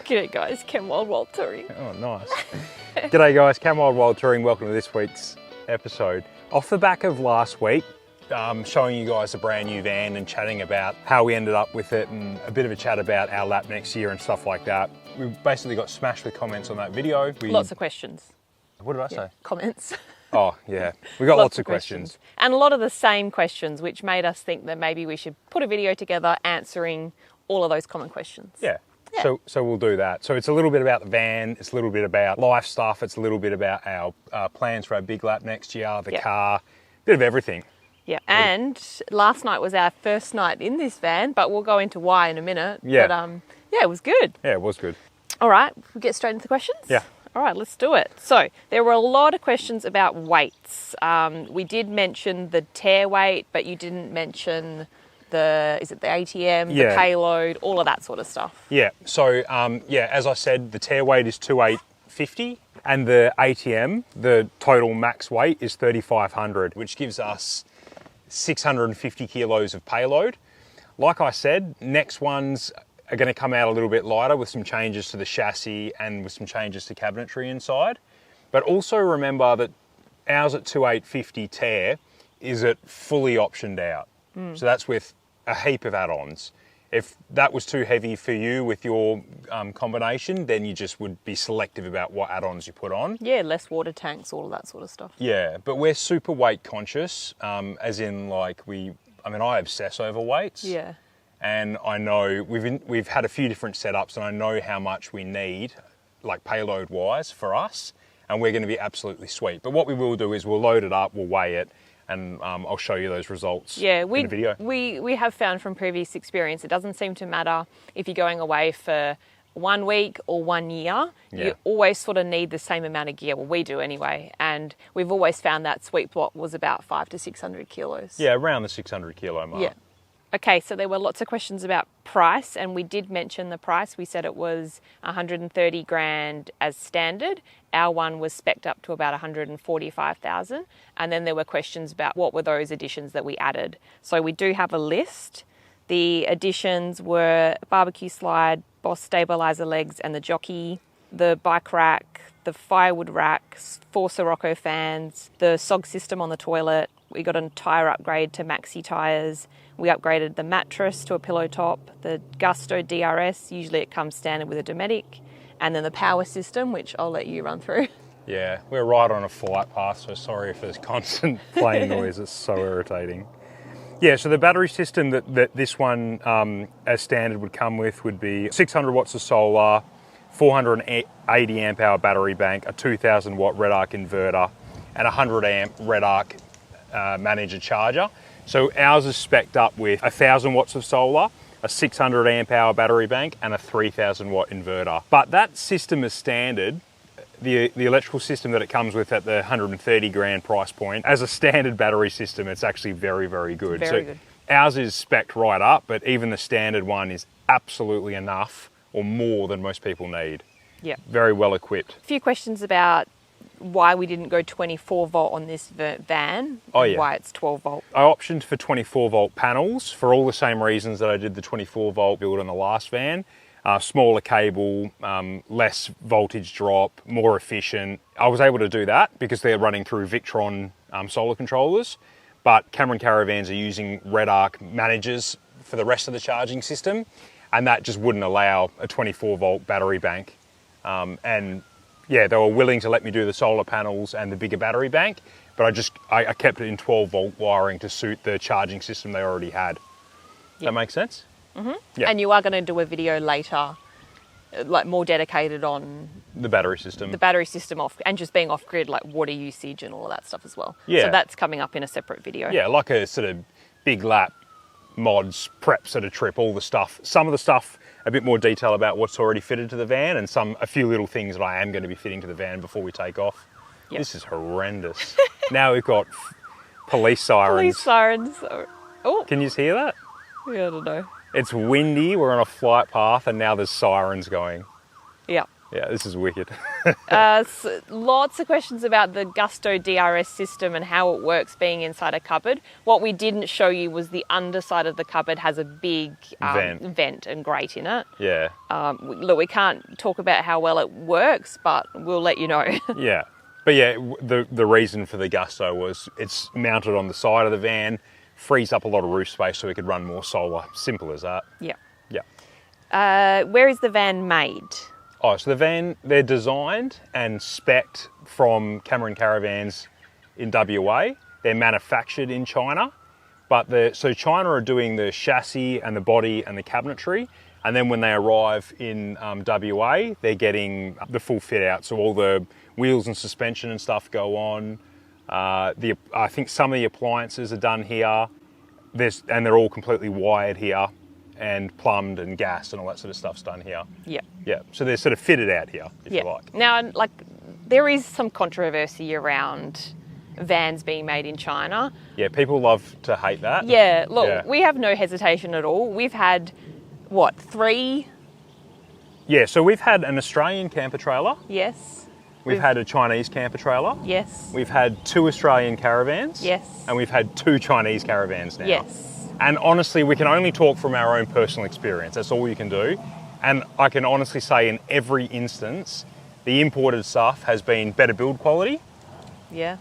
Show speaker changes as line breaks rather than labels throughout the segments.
G'day guys, Cam Wild Touring.
Oh, nice. G'day guys, Cam Wild Touring. Welcome to this week's episode. Off the back of last week, showing you guys a brand new van and chatting about how we ended up with it and a bit of a chat about our lap next year and stuff like that. We basically got smashed with comments on that video.
Lots of questions.
What did I say?
Comments.
Oh, yeah. We got lots of questions.
And a lot of the same questions, which made us think that maybe we should put a video together answering all of those common questions.
Yeah. So we'll do that. So it's a little bit about the van, it's a little bit about life stuff, it's a little bit about our plans for our big lap next year, the car, bit of everything.
Yeah, and last night was our first night in this van, but we'll go into why in a minute.
Yeah.
But yeah, it was good.
Yeah, it was good.
All right, we get straight into the questions?
Yeah.
All right, let's do it. So there were a lot of questions about weights. We did mention the tear weight, but you didn't mention the ATM, the payload, all of that sort of stuff.
Yeah, so as I said, the tear weight is 2850 and the ATM, the total max weight, is 3500, which gives us 650 kilos of payload. Like I said, next ones are going to come out a little bit lighter with some changes to the chassis and with some changes to cabinetry inside. But also remember that ours at 2850 tear is at fully optioned out. So that's with a heap of add-ons. If that was too heavy for you with your combination, then you just would be selective about what add-ons you put on.
Yeah, less water tanks, all of that sort of stuff.
Yeah, but we're super weight conscious, as in like I obsess over weights.
Yeah.
And I know we've had a few different setups and I know how much we need, like payload wise for us, and we're going to be absolutely sweet. But what we will do is we'll load it up, we'll weigh it, and I'll show you those results in the video.
We have found from previous experience, it doesn't seem to matter if you're going away for 1 week or 1 year. Yeah. You always sort of need the same amount of gear. Well, we do anyway. And we've always found that sweet spot was about 500 to 600 kilos.
Yeah, around the 600 kilo mark.
Yeah. Okay, so there were lots of questions about price, and we did mention the price. We said it was 130 grand as standard. Our one was spec'd up to about 145,000. And then there were questions about what were those additions that we added. So we do have a list. The additions were barbecue slide, Boss stabilizer legs and the jockey, the bike rack, the firewood racks, 4 Sirocco fans, the SOG system on the toilet. We got a tyre upgrade to maxi tyres. We upgraded the mattress to a pillow top, the Gusto DRS, usually it comes standard with a Dometic, and then the power system, which I'll let you run through.
Yeah, we're right on a flight path, so sorry if there's constant plane noise, it's so irritating. Yeah, so the battery system that this one as standard would come with would be 600 watts of solar, 480 amp hour battery bank, a 2000 watt red arc inverter, and a 100 amp red arc manager charger. So ours is spec'd up with 1000 watts of solar, a 600 amp hour battery bank, and a 3000 watt inverter. But that system is standard, the electrical system that it comes with at the 130 grand price point, as a standard battery system, it's actually very, very good.
Very good.
Ours is spec'd right up, but even the standard one is absolutely enough or more than most people need.
Yeah.
Very well equipped.
A few questions about why we didn't go 24 volt on this van, why it's 12 volt.
I optioned for 24 volt panels for all the same reasons that I did the 24 volt build on the last van. Smaller cable, less voltage drop, more efficient. I was able to do that because they're running through Victron solar controllers, but Cameron Caravans are using red arc managers for the rest of the charging system, and that just wouldn't allow a 24 volt battery bank. Yeah, they were willing to let me do the solar panels and the bigger battery bank, but I kept it in 12 volt wiring to suit the charging system they already had.
Yep.
That makes sense?
Mm-hmm.
Yeah.
And you are going to do a video later, like more dedicated on
the battery system.
The battery system off, and just being off grid, like water usage and all of that stuff as well.
Yeah.
So that's coming up in a separate video.
Yeah, like a sort of big lap mods, preps at a trip, all the stuff. Some of the stuff, a bit more detail about what's already fitted to the van, and a few little things that I am going to be fitting to the van before we take off. Yep. This is horrendous. Now we've got police sirens.
Police sirens. Oh.
Can you just hear that?
Yeah, I don't know.
It's windy, we're on a flight path, and now there's sirens going.
Yeah.
Yeah, this is wicked.
Lots of questions about the Gusto DRS system and how it works being inside a cupboard. What we didn't show you was the underside of the cupboard has a big vent and grate in it.
Yeah.
Look, we can't talk about how well it works, but we'll let you know.
Yeah. But yeah, the reason for the Gusto was it's mounted on the side of the van, frees up a lot of roof space so we could run more solar. Simple as that.
Yeah.
Yeah.
Where is the van made?
Oh, so the van, they're designed and spec'd from Cameron Caravans in WA. They're manufactured in China, so China are doing the chassis and the body and the cabinetry, and then when they arrive in WA, they're getting the full fit out. So all the wheels and suspension and stuff go on. I think some of the appliances are done here, and they're all completely wired here, and plumbed and gassed and all that sort of stuff's done here.
Yeah.
Yeah, so they're sort of fitted out here, if you like.
Now, there is some controversy around vans being made in China.
Yeah, people love to hate that.
Yeah, look, we have no hesitation at all. We've had, 3?
Yeah, so we've had an Australian camper trailer.
Yes.
We've had a Chinese camper trailer.
Yes.
We've had 2 Australian caravans.
Yes.
And we've had 2 Chinese caravans now.
Yes.
And honestly, we can only talk from our own personal experience. That's all you can do. And I can honestly say in every instance, the imported stuff has been better build quality.
Yeah.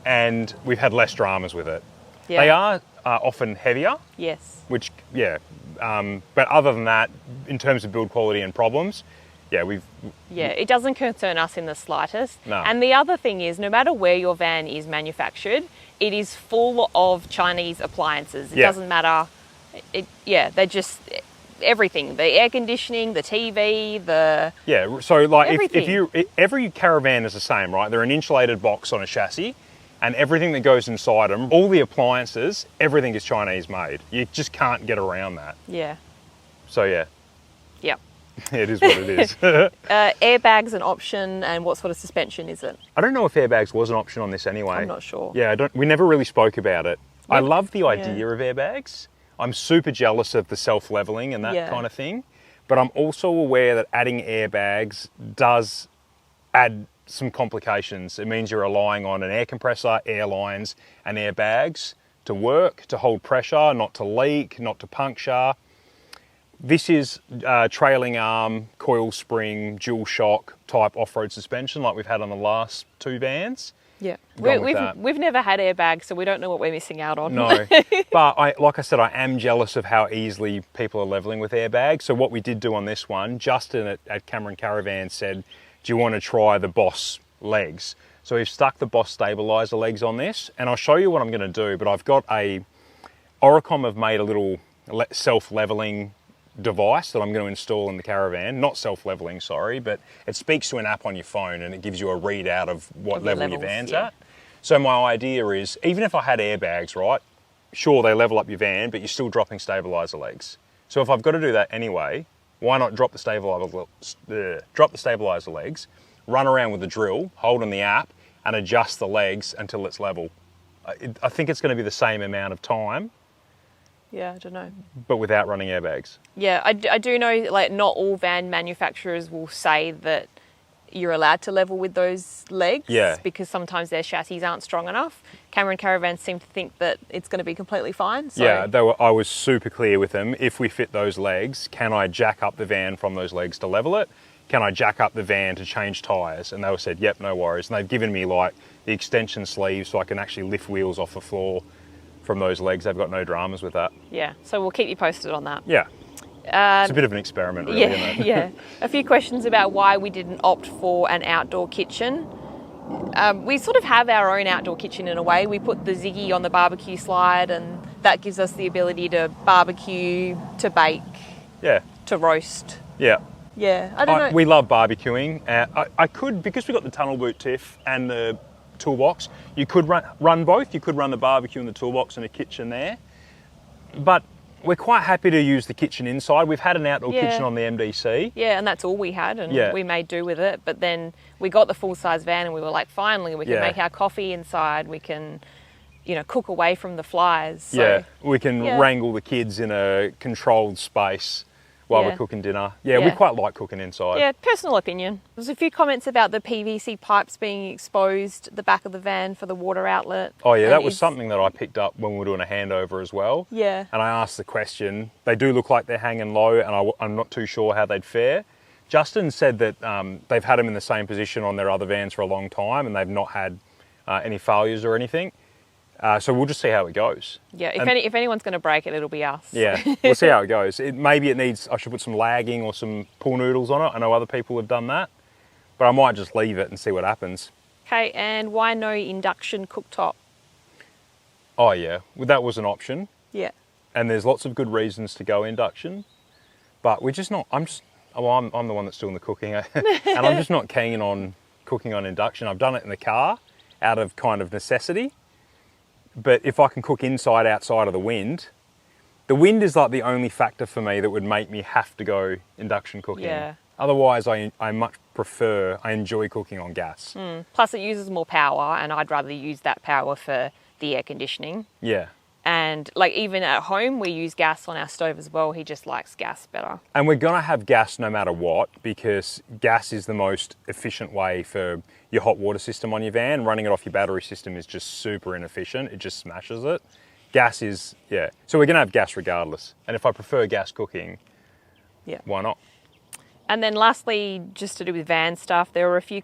And we've had less dramas with it.
Yeah.
They are often heavier.
Yes.
Which, but other than that, in terms of build quality and problems, it doesn't concern us in the slightest.
No. And the other thing is, no matter where your van is manufactured, it is full of Chinese appliances. It doesn't matter. They're just everything. The air conditioning, the TV,
if every caravan is the same, right? They're an insulated box on a chassis, and everything that goes inside them, all the appliances, everything is Chinese made. You just can't get around that.
Yeah.
So yeah.
Yep.
It is what it is.
Airbags an option, and what sort of suspension is it?
I don't know if airbags was an option on this anyway.
I'm not sure.
Yeah, we never really spoke about it. I love the idea of airbags. I'm super jealous of the self-leveling and that kind of thing. But I'm also aware that adding airbags does add some complications. It means you're relying on an air compressor, air lines, and airbags to work, to hold pressure, not to leak, not to puncture. This is trailing arm, coil spring, dual shock type off-road suspension like we've had on the last 2 vans.
Yeah, we've never had airbags, so we don't know what we're missing out on.
No, but like I said, I am jealous of how easily people are leveling with airbags. So what we did do on this one, Justin at Cameron Caravan said, do you want to try the Boss legs? So we've stuck the Boss stabiliser legs on this, and I'll show you what I'm going to do, but I've got Oricom have made a little self-leveling device that I'm going to install in the caravan. Not self-leveling, sorry, but it speaks to an app on your phone and it gives you a readout of what level your van's at. So my idea is, even if I had airbags, right, sure, they level up your van, but you're still dropping stabiliser legs. So if I've got to do that anyway, why not drop the stabiliser legs, run around with the drill, hold on the app, and adjust the legs until it's level. I think it's going to be the same amount of time.
Yeah, I don't know.
But without running airbags.
Yeah, I do know, not all van manufacturers will say that you're allowed to level with those legs. Yeah. Because sometimes their chassis aren't strong enough. Cameron Caravans seem to think that it's going to be completely fine. So.
Yeah, I was super clear with them. If we fit those legs, can I jack up the van from those legs to level it? Can I jack up the van to change tyres? And they said, yep, no worries. And they've given me the extension sleeves so I can actually lift wheels off the floor from those legs. They've got no dramas with that.
Yeah, so we'll keep you posted on that.
Yeah. It's a bit of an experiment, really, isn't it?
Yeah. A few questions about why we didn't opt for an outdoor kitchen. We sort of have our own outdoor kitchen in a way. We put the Ziggy on the barbecue slide, and that gives us the ability to barbecue, to bake, to roast.
Yeah.
Yeah, I don't know.
We love barbecuing. I could, because we've got the tunnel boot Tiff and the toolbox, you could run both. You could run the barbecue in the toolbox and a kitchen there. But we're quite happy to use the kitchen inside. We've had an outdoor kitchen on the MDC.
Yeah, and that's all we had, and we made do with it. But then we got the full-size van and we were like, finally, we can make our coffee inside. We can, cook away from the flies. So,
we can wrangle the kids in a controlled space while
Yeah.
we're cooking dinner. Yeah, we
Yeah.
quite like cooking inside.
Yeah, personal opinion. There's a few comments about the PVC pipes being exposed at the back of the van for the water outlet.
Oh yeah,
And
that was
it's-
something that I picked up when we were doing a handover as well.
Yeah.
And I asked the question. They do look like they're hanging low, and I'm not too sure how they'd fare. Justin said that they've had them in the same position on their other vans for a long time, and they've not had any failures or anything. So we'll just see how it goes.
Yeah, if anyone's going to break it, it'll be us.
Yeah, we'll see how it goes. Maybe it needs, I should put some lagging or some pool noodles on it. I know other people have done that, but I might just leave it and see what happens.
Okay, and why no induction cooktop?
Oh yeah, well, that was an option.
Yeah.
And there's lots of good reasons to go induction, but we're just not, I'm the one that's doing the cooking, and I'm just not keen on cooking on induction. I've done it in the car out of kind of necessity, but if I can cook inside, outside of the wind is like the only factor for me that would make me have to go induction cooking.
Yeah.
Otherwise, I enjoy cooking on gas.
Plus it uses more power, and I'd rather use that power for the air conditioning.
Yeah.
And like even at home, we use gas on our stove as well. He just likes gas better.
And we're going to have gas no matter what, because gas is the most efficient way for your hot water system on your van. Running it off your battery system is just super inefficient. It just smashes it. Gas is, yeah. So we're going to have gas regardless. And if I prefer gas cooking,
Yeah.
why not?
And then lastly, just to do with van stuff, there were a few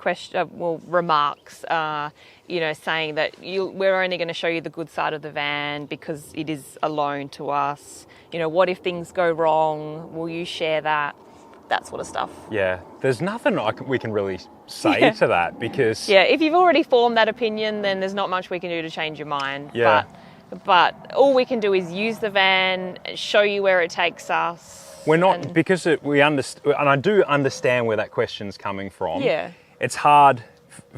remarks, saying that we're only going to show you the good side of the van because it is a loan to us. What if things go wrong? Will you share that? That sort of stuff.
Yeah, there's nothing we can really say to that, because...
Yeah, if you've already formed that opinion, then there's not much we can do to change your mind.
Yeah.
But all we can do is use the van, show you where it takes us.
We're not, because we understand, and I do understand where that question's coming from.
Yeah.
It's hard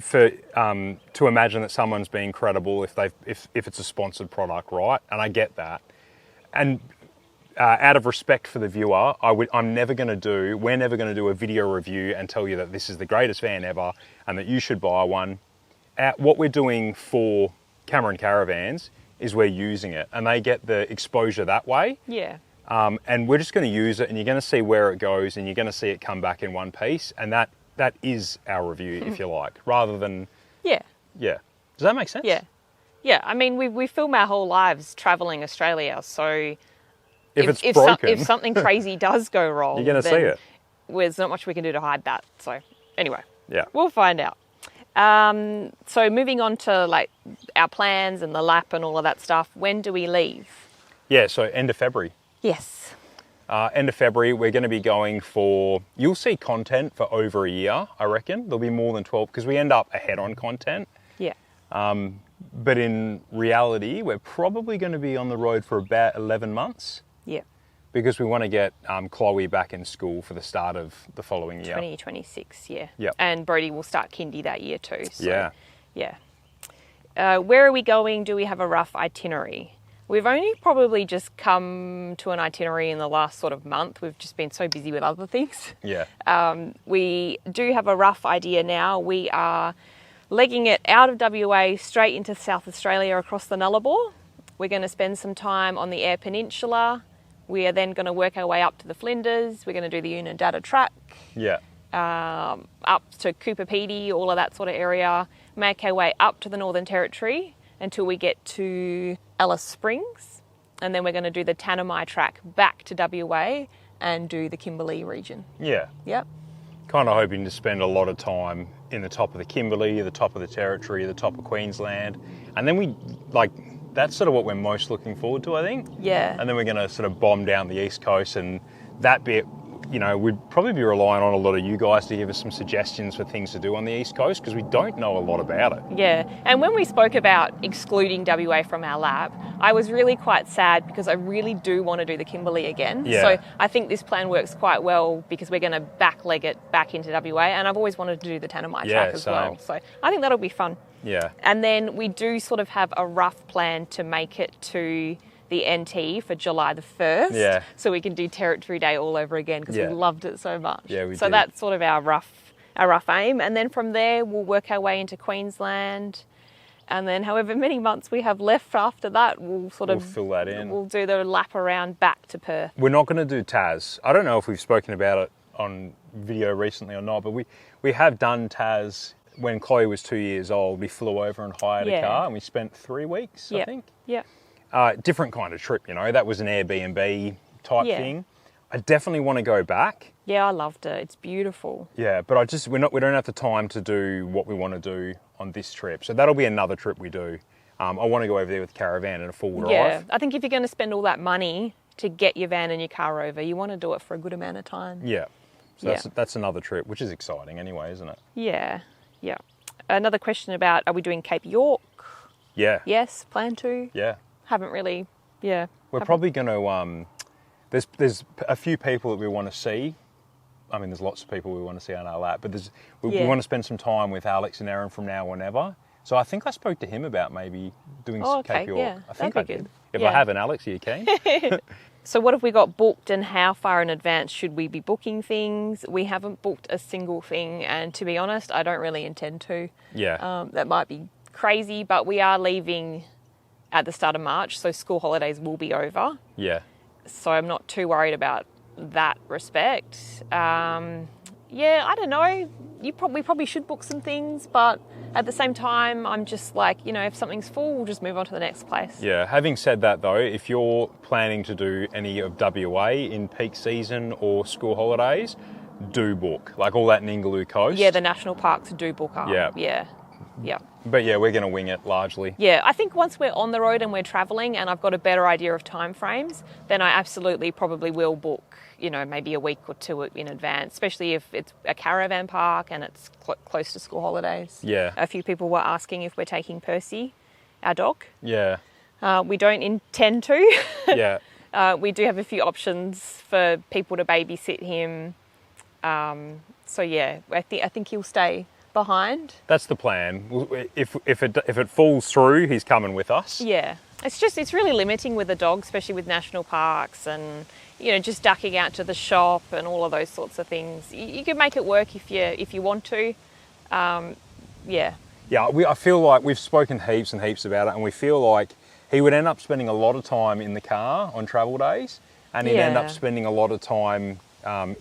to imagine that someone's being credible if it's a sponsored product, right? And I get that. And out of respect for the viewer, we're never going to do a video review and tell you that this is the greatest van ever and that you should buy one. What we're doing for Cameron Caravans is we're using it, and they get the exposure that way.
Yeah.
And we're just going to use it, and you're going to see where it goes, and you're going to see it come back in one piece, and that is our review, if you like, rather than...
Yeah.
Yeah. Does that make sense?
Yeah. Yeah, I mean, we film our whole lives travelling Australia, so...
If it's broken...
if something crazy does go wrong...
You're going to see it.
There's not much we can do to hide that. So, anyway.
Yeah.
We'll find out. So, moving on to, like, our plans and the lap and all of that stuff, when do we leave?
Yeah, so end of February.
Yes.
End of February, we're going to be going for... You'll see content for over a year, I reckon. There'll be more than 12, because we end up ahead on content.
Yeah.
But in reality, we're probably going to be on the road for about 11 months.
Yeah.
Because we want to get Chloe back in school for the start of the following year.
2026, yeah.
Yep.
And Brodie will start kindy that year too. So,
Yeah.
Yeah. Where are we going? Do we have a rough itinerary? We've only probably just come to an itinerary in the last sort of month. We've just been so busy with other things.
Yeah.
We do have a rough idea now. We are legging it out of WA straight into South Australia across the Nullarbor. We're going to spend some time on the Eyre Peninsula. We are then going to work our way up to the Flinders. We're going to do the Unadilla Track,
Yeah.
up to Cooper Pedy, all of that sort of area. Make our way up to the Northern Territory until we get to Alice Springs. And then we're going to do the Tanami Track back to WA and do the Kimberley region.
Yeah.
Yep.
Kind of hoping to spend a lot of time in the top of the Kimberley, the top of the Territory, the top of Queensland. And then that's sort of what we're most looking forward to, I think.
Yeah.
And then we're going to sort of bomb down the East Coast, and that bit, we'd probably be relying on a lot of you guys to give us some suggestions for things to do on the East Coast, because we don't know a lot about it.
Yeah, and when we spoke about excluding WA from our lab, I was really quite sad because I really do want to do the Kimberley again.
Yeah.
So I think this plan works quite well because we're going to backleg it back into WA, and I've always wanted to do the Tanami track as well. So I think that'll be fun.
Yeah.
And then we do sort of have a rough plan to make it to the NT for July the 1st.
Yeah.
So we can do Territory Day all over again because
Yeah.
we loved it so much.
Yeah, we
So
did.
that's sort of our rough aim. And then from there, we'll work our way into Queensland. And then however many months we have left after that, we'll
fill that in.
We'll do the lap around back to Perth.
We're not going to do Tas. I don't know if we've spoken about it on video recently or not, but we have done Tas when Chloe was 2 years old. We flew over and hired a car, and we spent 3 weeks, I think. Yeah. Different kind of trip, you know. That was an Airbnb type thing. I definitely want to go back.
Yeah, I loved it. It's beautiful.
Yeah, but we don't have the time to do what we want to do on this trip. So that'll be another trip we do. I want to go over there with caravan and a full drive.
Yeah, I think if you're going to spend all that money to get your van and your car over, you want to do it for a good amount of time.
Yeah. So that's another trip, which is exciting anyway, isn't it?
Yeah, yeah. Another question about, are we doing Cape York?
Yeah.
Yes, plan to.
Yeah.
Haven't really,
We're probably going to, there's a few people that we want to see. I mean, there's lots of people we want to see on our lap, but we want to spend some time with Alex and Aaron from now or never. So I think I spoke to him about maybe doing Cape York.
Yeah,
I think I did.
good.
If I haven't, Alex, are you keen?
So what have we got booked, and how far in advance should we be booking things? We haven't booked a single thing, and to be honest, I don't really intend to.
Yeah.
That might be crazy, but we are leaving at the start of March, so school holidays will be over.
Yeah.
So I'm not too worried about that respect. I don't know. We probably should book some things, but at the same time, I'm just like, if something's full, we'll just move on to the next place.
Yeah. Having said that, though, if you're planning to do any of WA in peak season or school holidays, do book. Like all that Ningaloo coast.
Yeah, the national parks do book up.
Yeah.
Yeah. Yeah.
But yeah, we're going to wing it largely.
Yeah, I think once we're on the road and we're travelling and I've got a better idea of time frames, then I absolutely probably will book, maybe a week or two in advance, especially if it's a caravan park and it's close to school holidays.
Yeah.
A few people were asking if we're taking Percy, our dog.
Yeah.
We don't intend to.
Yeah.
We do have a few options for people to babysit him. So yeah, I think he'll stay behind.
That's the plan. If it falls through, he's coming with us.
Yeah. It's really limiting with a dog, especially with national parks and, just ducking out to the shop and all of those sorts of things. You can make it work if you want to. Yeah.
Yeah, I feel like we've spoken heaps and heaps about it, and we feel like he would end up spending a lot of time in the car on travel days, and he'd end up spending a lot of time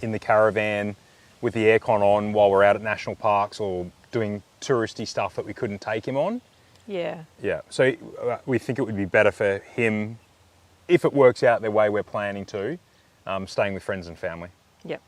in the caravan with the aircon on while we're out at national parks or doing touristy stuff that we couldn't take him on.
Yeah.
Yeah. So we think it would be better for him, if it works out the way we're planning to, staying with friends and family.
Yep.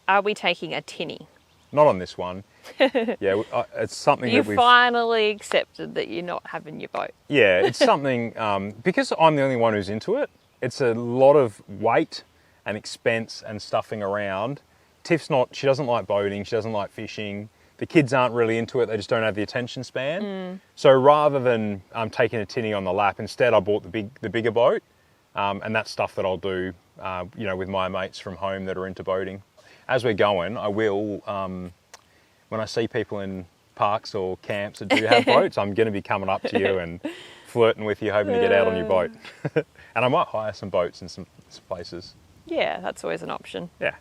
Are we taking a tinny?
Not on this one. Yeah, it's something
you
that we've...
finally accepted that you're not having your boat.
Yeah, it's something, because I'm the only one who's into it, it's a lot of weight and expense and stuffing around. Tiff's she doesn't like boating, she doesn't like fishing. The kids aren't really into it, they just don't have the attention span. So rather than taking a tinny on the lap, instead I bought the bigger boat, and that's stuff that I'll do, with my mates from home that are into boating. As we're going, I will, when I see people in parks or camps that do have boats, I'm going to be coming up to you and flirting with you, hoping to get out on your boat. And I might hire some boats in some places.
Yeah, that's always an option.
Yeah.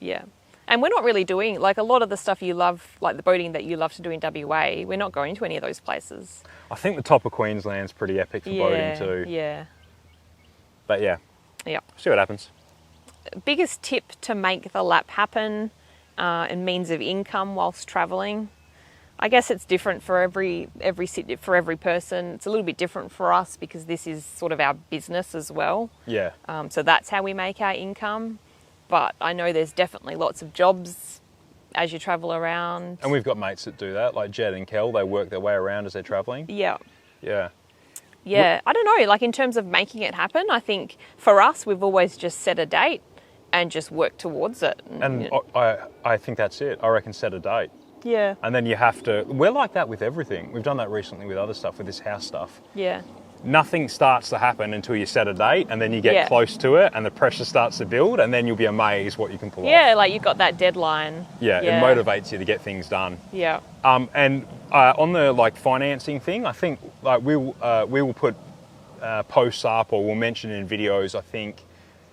Yeah. And we're not really doing, like, a lot of the stuff you love, like the boating that you love to do in WA, we're not going to any of those places.
I think the top of Queensland's pretty epic for boating too.
Yeah.
But yeah.
Yeah.
See what happens.
Biggest tip to make the lap happen and means of income whilst travelling. I guess it's different for every person. It's a little bit different for us because this is sort of our business as well.
Yeah.
So that's how we make our income. But I know there's definitely lots of jobs as you travel around.
And we've got mates that do that, like Jed and Kel. They work their way around as they're travelling.
Yeah.
Yeah.
Yeah. I don't know, like in terms of making it happen, I think for us, we've always just set a date and just work towards it.
And I think that's it. I reckon set a date.
Yeah.
And then you have to... We're like that with everything. We've done that recently with other stuff, with this house stuff.
Yeah.
Nothing starts to happen until you set a date, and then you get close to it and the pressure starts to build, and then you'll be amazed what you can pull off.
Yeah, like you've got that deadline.
Yeah, it motivates you to get things done.
Yeah.
And on the financing thing, I think we will put posts up, or we'll mention in videos, I think,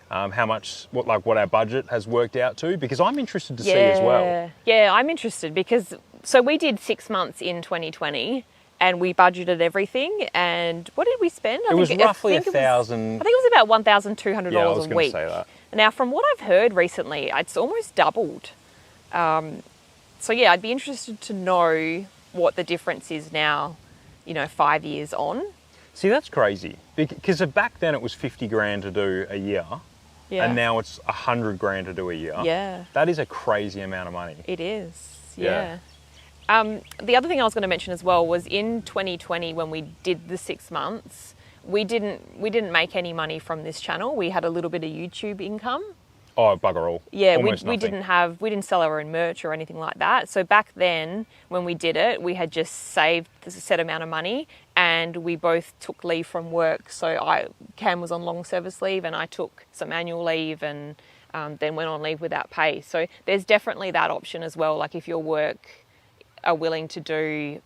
how much, what our budget has worked out to, because I'm interested to see as well.
Yeah, I'm interested because, so we did 6 months in 2020 and we budgeted everything. And what did we spend?
It was roughly $1,000.
I think it was about $1,200
Yeah, I was
a
going
week.
to say that.
Now, from what I've heard recently, it's almost doubled. So yeah, I'd be interested to know what the difference is now, 5 years on.
See, that's crazy. Because back then it was 50 grand to do a year.
Yeah.
And now it's 100 grand to do a year.
Yeah.
That is a crazy amount of money.
It is, yeah. The other thing I was going to mention as well was in 2020 when we did the 6 months, we didn't make any money from this channel. We had a little bit of YouTube income.
Oh, bugger all.
Yeah,
Almost
we
nothing.
didn't sell our own merch or anything like that. So back then, when we did it, we had just saved a set amount of money, and we both took leave from work. So Cam was on long service leave, and I took some annual leave, and then went on leave without pay. So there's definitely that option as well. Like if your work are willing to do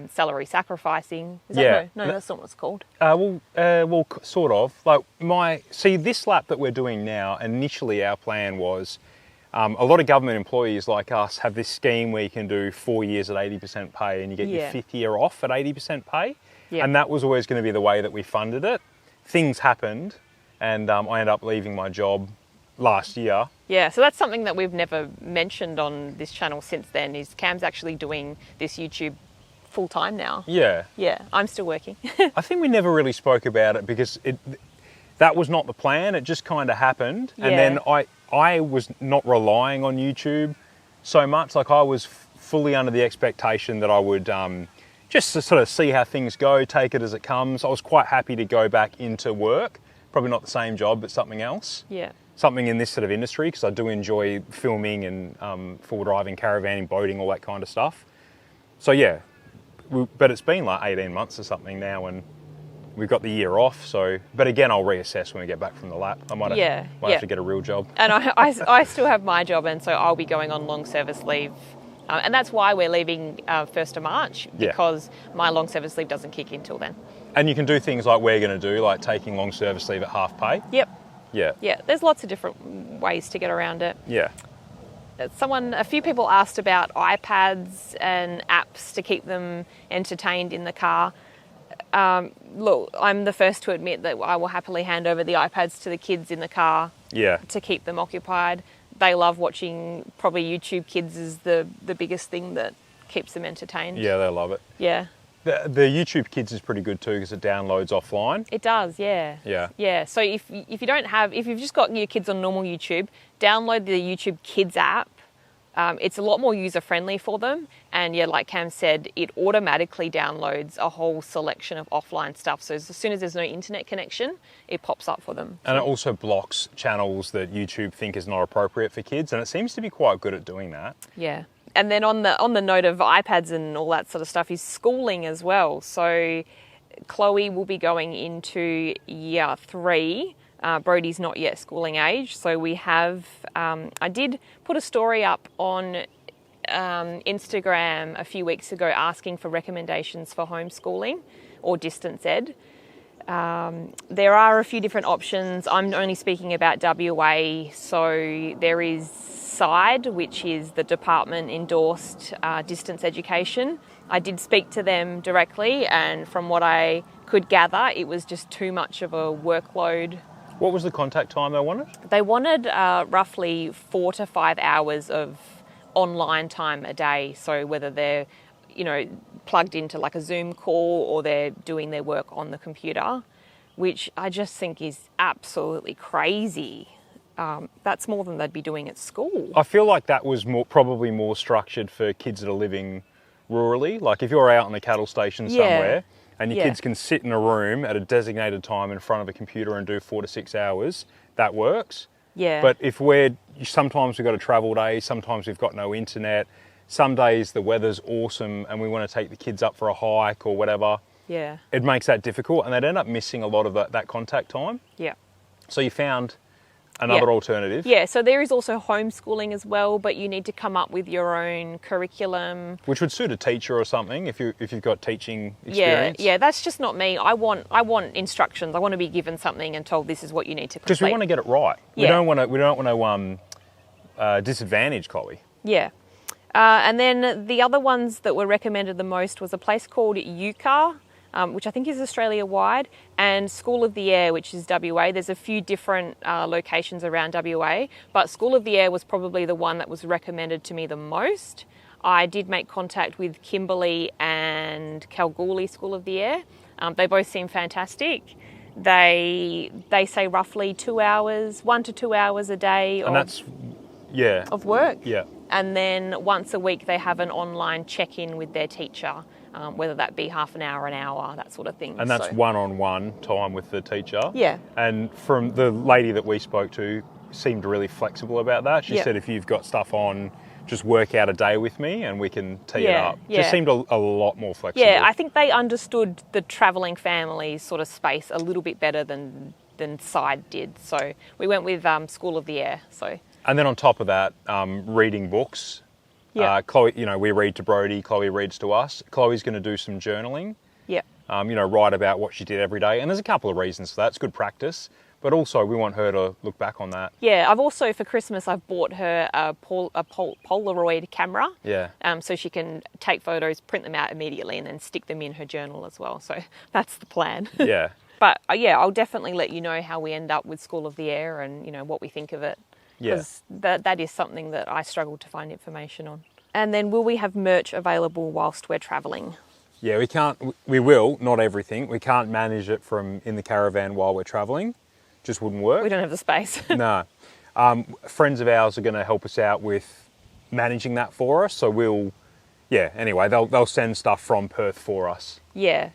salary sacrificing.
Yeah.
No, that's not what it's called.
Well, sort of. Like this lap that we're doing now, initially our plan was, a lot of government employees like us have this scheme where you can do 4 years at 80% pay and you get your 5th year off at 80% pay.
Yeah.
And that was always going to be the way that we funded it. Things happened and I ended up leaving my job last year.
Yeah, so that's something that we've never mentioned on this channel since then, is Cam's actually doing this YouTube full time now.
Yeah.
Yeah, I'm still working.
I think we never really spoke about it because that was not the plan. It just kind of happened.
Yeah.
And then I was not relying on YouTube so much. Like I was fully under the expectation that I would just to sort of see how things go, take it as it comes. I was quite happy to go back into work. Probably not the same job, but something else.
Yeah.
Something in this sort of industry, because I do enjoy filming and full driving, caravanning, boating, all that kind of stuff. So yeah, but it's been like 18 months or something now, and we've got the year off. So, but again, I'll reassess when we get back from the lap. I might have to get a real job.
And I still have my job, and so I'll be going on long service leave. And that's why we're leaving 1st of March, because my long service leave doesn't kick in till then.
And you can do things like we're going to do, like taking long service leave at half pay.
Yep.
Yeah.
Yeah, there's lots of different ways to get around it.
Yeah.
A few people asked about iPads and apps to keep them entertained in the car. Look, I'm the first to admit that I will happily hand over the iPads to the kids in the car to keep them occupied. They love watching, probably YouTube Kids is the biggest thing that keeps them entertained.
Yeah, they love it.
Yeah.
The YouTube Kids is pretty good too because it downloads offline.
It does, yeah.
Yeah.
Yeah, so if you've just got your kids on normal YouTube, download the YouTube Kids app. It's a lot more user-friendly for them. And yeah, like Cam said, it automatically downloads a whole selection of offline stuff. So as soon as there's no internet connection, it pops up for them.
And it also blocks channels that YouTube think is not appropriate for kids. And it seems to be quite good at doing that.
Yeah. And then on the note of iPads and all that sort of stuff is schooling as well. So Chloe will be going into year 3. Brodie's not yet schooling age. So we have, I did put a story up on Instagram a few weeks ago asking for recommendations for homeschooling or distance ed. There are a few different options. I'm only speaking about WA. So there is SIDE, which is the department endorsed distance education. I did speak to them directly, and from what I could gather, it was just too much of a workload.
What was the contact time they wanted?
They wanted roughly 4 to 5 hours of online time a day. So whether they're, plugged into like a Zoom call or they're doing their work on the computer, which I just think is absolutely crazy. That's more than they'd be doing at school.
I feel like that was probably more structured for kids that are living rurally. Like if you're out on a cattle station somewhere and your kids can sit in a room at a designated time in front of a computer and do 4 to 6 hours, that works.
Yeah.
But if sometimes we've got a travel day, sometimes we've got no internet, some days the weather's awesome and we want to take the kids up for a hike or whatever, it makes that difficult and they'd end up missing a lot of that contact time.
Yeah.
So you found another alternative.
Yeah, so there is also homeschooling as well, but you need to come up with your own curriculum.
Which would suit a teacher or something if you've got teaching experience.
Yeah, that's just not me. I want instructions. I want to be given something and told this is what you need to complete.
Because we want to get it right. We don't want to disadvantage Chloe.
Yeah. And then the other ones that were recommended the most was a place called UCAR, which I think is Australia-wide, and School of the Air, which is WA. There's a few different locations around WA, but School of the Air was probably the one that was recommended to me the most. I did make contact with Kimberley and Kalgoorlie School of the Air. They both seem fantastic. They say roughly 2 hours, 1 to 2 hours a day of work.
Yeah.
And then once a week they have an online check-in with their teacher, whether that be half an hour, that sort of thing.
And that's one-on-one time with the teacher.
Yeah.
And from the lady that we spoke to, seemed really flexible about that. She said, if you've got stuff on, just work out a day with me and we can tee it up. Just seemed a lot more flexible.
Yeah, I think they understood the travelling family's sort of space a little bit better than Side did. So we went with School of the Air.
And then on top of that, reading books.
Yeah.
Chloe, we read to Brodie, Chloe reads to us. Chloe's going to do some journaling.
Yeah.
Write about what she did every day. And there's a couple of reasons for that. It's good practice. But also, we want her to look back on that.
Yeah, I've also, for Christmas, I've bought her a Polaroid camera.
Yeah.
So she can take photos, print them out immediately, and then stick them in her journal as well. So that's the plan.
Yeah.
But I'll definitely let you know how we end up with School of the Air and, what we think of it. Because that is something that I struggle to find information on. And then will we have merch available whilst we're travelling?
Yeah, we will, not everything. We can't manage it from in the caravan while we're travelling. Just wouldn't work.
We don't have the space.
No. Friends of ours are going to help us out with managing that for us. So anyway, they'll send stuff from Perth for us. Yeah.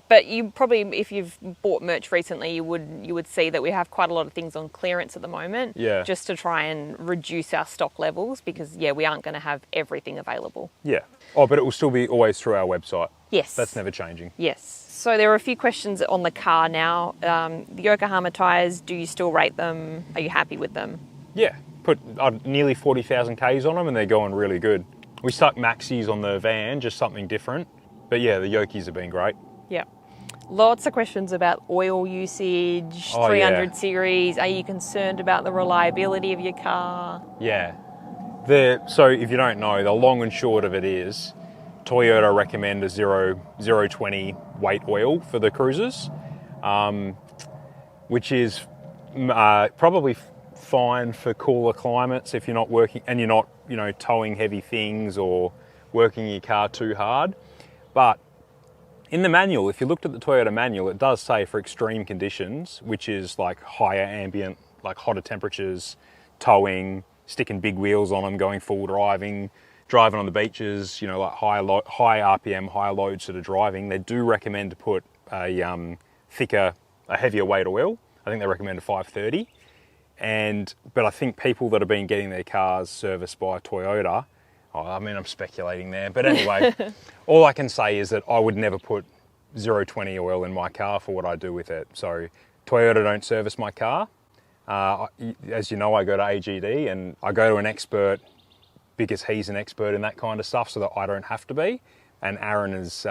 But you probably, if you've bought merch recently, you would see that we have quite a lot of things on clearance at the moment.
Yeah.
Just to try and reduce our stock levels because, we aren't going to have everything available.
Yeah. Oh, but it will still be always through our website.
Yes.
That's never changing.
Yes. So there are a few questions on the car now. The Yokohama tyres, do you still rate them? Are you happy with them?
Yeah. Put nearly 40,000 Ks on them and they're going really good. We stuck Maxis on the van, just something different. But yeah, the Yokies have been great. Yeah.
Lots of questions about oil usage, 300 series. Are you concerned about the reliability of your car?
Yeah. So if you don't know, the long and short of it is Toyota recommend a 020 weight oil for the cruisers, which is probably fine for cooler climates if you're not working and you're not, towing heavy things or working your car too hard. But in the manual, if you looked at the Toyota manual, it does say for extreme conditions, which is like higher ambient, like hotter temperatures, towing, sticking big wheels on them, going full driving on the beaches, like high RPM, higher load sort of driving, they do recommend to put a heavier weight oil. I think they recommend a 530. But I think people that have been getting their cars serviced by Toyota, I'm speculating there. But anyway, all I can say is that I would never put 020 oil in my car for what I do with it. So Toyota don't service my car. As you know, I go to AGD and I go to an expert because he's an expert in that kind of stuff so that I don't have to be. And Aaron has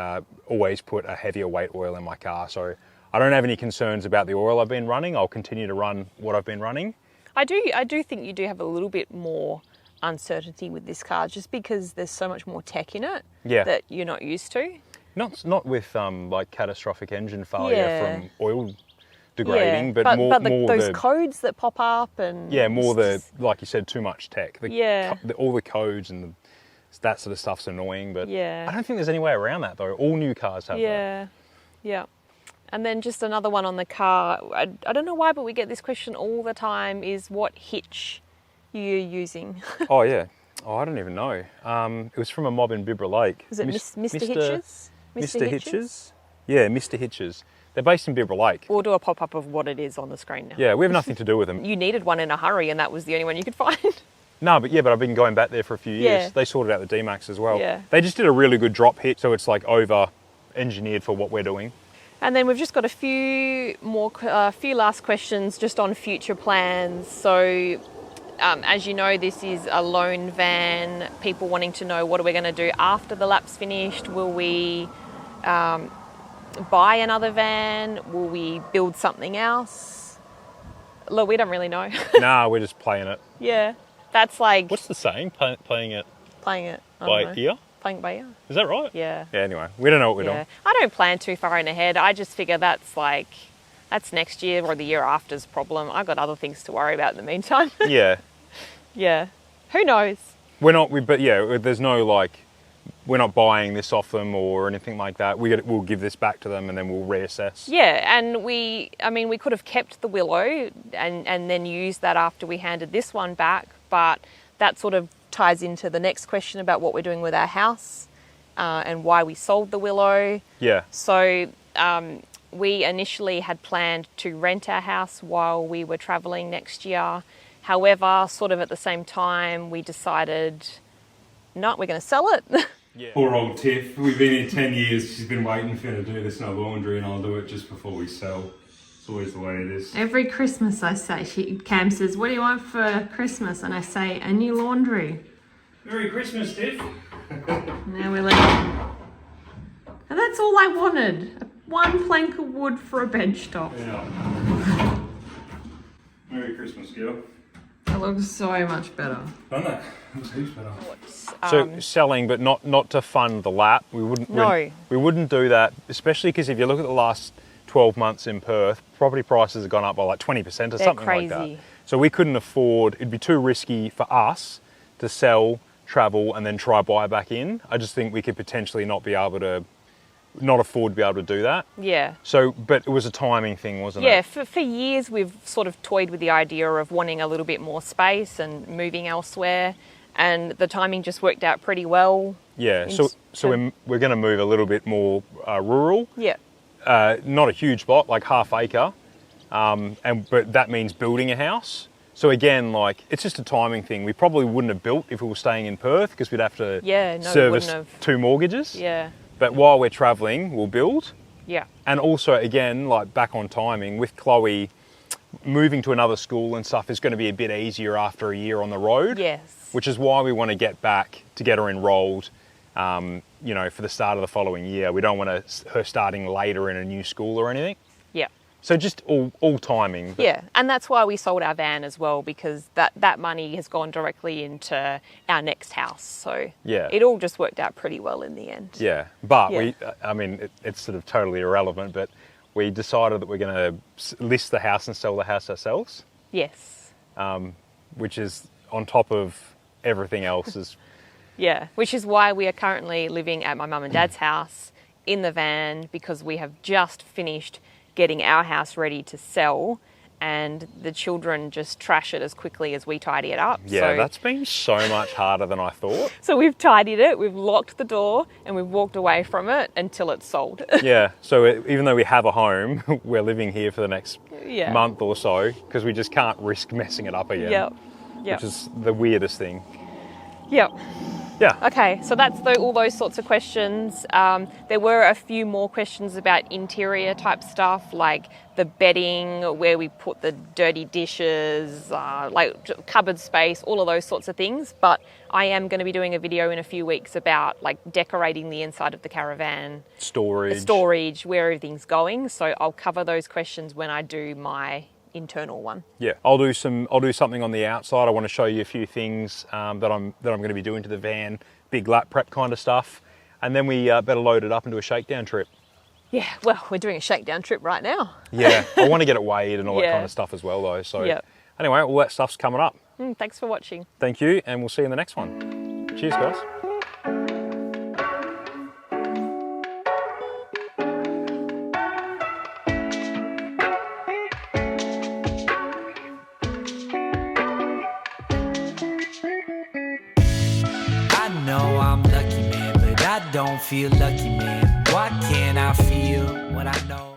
always put a heavier weight oil in my car. So I don't have any concerns about the oil I've been running. I'll continue to run what I've been running.
I do think you do have a little bit more uncertainty with this car just because there's so much more tech in it that you're not used to.
Not with like catastrophic engine failure from oil degrading, but more
those codes that pop up and
like you said, too much tech. All the codes and that sort of stuff's annoying, but I don't think there's any way around that though. All new cars have that.
Yeah. And then just another one on the car. I don't know why, but we get this question all the time: is what hitch you're using?
Oh yeah. Oh, I don't even know. It was from a mob in Bibra Lake.
Was it Mr. Hitches?
Mr. Hitches? Yeah, Mr. Hitches. They're based in Bibra Lake.
We'll do a pop-up of what it is on the screen now.
Yeah, we have nothing to do with them.
You needed one in a hurry and that was the only one you could find.
No, but I've been going back there for a few years. Yeah. They sorted out the D-Max as well.
Yeah.
They just did a really good drop hit, so it's like over-engineered for what we're doing.
And then we've just got a few last questions just on future plans. So, as you know, this is a loan van. People wanting to know what are we going to do after the lap's finished? Will we buy another van? Will we build something else? Look, we don't really know.
Nah, we're just playing it.
Yeah, that's like...
What's the saying? Playing it...
Playing it.
By ear?
Playing by ear.
Is that right?
Yeah.
Yeah, anyway, we don't know what we're doing.
I don't plan too far in ahead. I just figure that's next year or the year after's problem. I've got other things to worry about in the meantime.
Yeah.
Yeah. Who knows?
But yeah, there's no we're not buying this off them or anything like that. We'll give this back to them and then we'll reassess.
Yeah, and we could have kept the Willow and then used that after we handed this one back, but that sort of ties into the next question about what we're doing with our house and why we sold the Willow.
Yeah.
So we initially had planned to rent our house while we were travelling next year. However, sort of at the same time, we decided, no, we're going to sell it.
Yeah. Poor old Tiff. We've been here 10 years. She's been waiting for her to do this in her laundry, and I'll do it just before we sell. It's always the way it is.
Every Christmas I say, Cam says, what do you want for Christmas? And I say, a new laundry.
Merry Christmas, Tiff.
Now we're leaving. And that's all I wanted. One plank of wood for a bench top.
Yeah. Merry Christmas, girl.
It looks so much better.
Doesn't it? It looks heaps better. So selling, but not to fund the lap. We wouldn't.
No.
We wouldn't do that, especially because if you look at the last 12 months in Perth, property prices have gone up by 20% or something like that. So we couldn't afford. It'd be too risky for us to sell, travel, and then try buy back in. I just think we could potentially not afford to be able to do that.
Yeah.
So, but it was a timing thing, wasn't it?
Yeah, for years we've sort of toyed with the idea of wanting a little bit more space and moving elsewhere, and the timing just worked out pretty well.
Yeah, so we're going to move a little bit more rural.
Yeah.
Not a huge lot, like half acre, but that means building a house. So again, it's just a timing thing. We probably wouldn't have built if we were staying in Perth because we'd have to service 2 mortgages.
Yeah.
But while we're travelling, we'll build.
Yeah.
And also, again, back on timing, with Chloe, moving to another school and stuff is going to be a bit easier after a year on the road.
Yes.
Which is why we want to get back to get her enrolled, for the start of the following year. We don't want her starting later in a new school or anything.
Yeah.
So just all timing.
Yeah, and that's why we sold our van as well, because that money has gone directly into our next house. So
yeah,
it all just worked out pretty well in the end.
Yeah, but it's sort of totally irrelevant, but we decided that we're going to list the house and sell the house ourselves.
Yes.
Which is on top of everything else.
Yeah, which is why we are currently living at my mum and dad's house in the van, because we have just finished getting our house ready to sell, and the children just trash it as quickly as we tidy it up.
Yeah, that's been so much harder than I thought.
So we've tidied it, we've locked the door, and we've walked away from it until it's sold.
Yeah, so even though we have a home, we're living here for the next month or so, because we just can't risk messing it up again.
Yep.
Which is the weirdest thing.
Yep.
Yeah.
Okay, so that's all those sorts of questions. There were a few more questions about interior type stuff, like the bedding, where we put the dirty dishes, cupboard space, all of those sorts of things. But I am going to be doing a video in a few weeks about decorating the inside of the caravan. Storage, where everything's going. So I'll cover those questions when I do my internal one.
Yeah, I'll do something on the outside. I want to show you a few things that I'm going to be doing to the van, big lap prep kind of stuff, and then we better load it up and do a shakedown trip. Yeah,
well, we're doing a shakedown trip right now.
Yeah, I want to get it weighed and all that kind of stuff as well, though. So anyway, all that stuff's coming up.
Thanks for watching.
Thank you, and we'll see you in the next one. Cheers, guys.
I'm lucky, man, but I don't feel lucky, man. Why can't I feel what I know?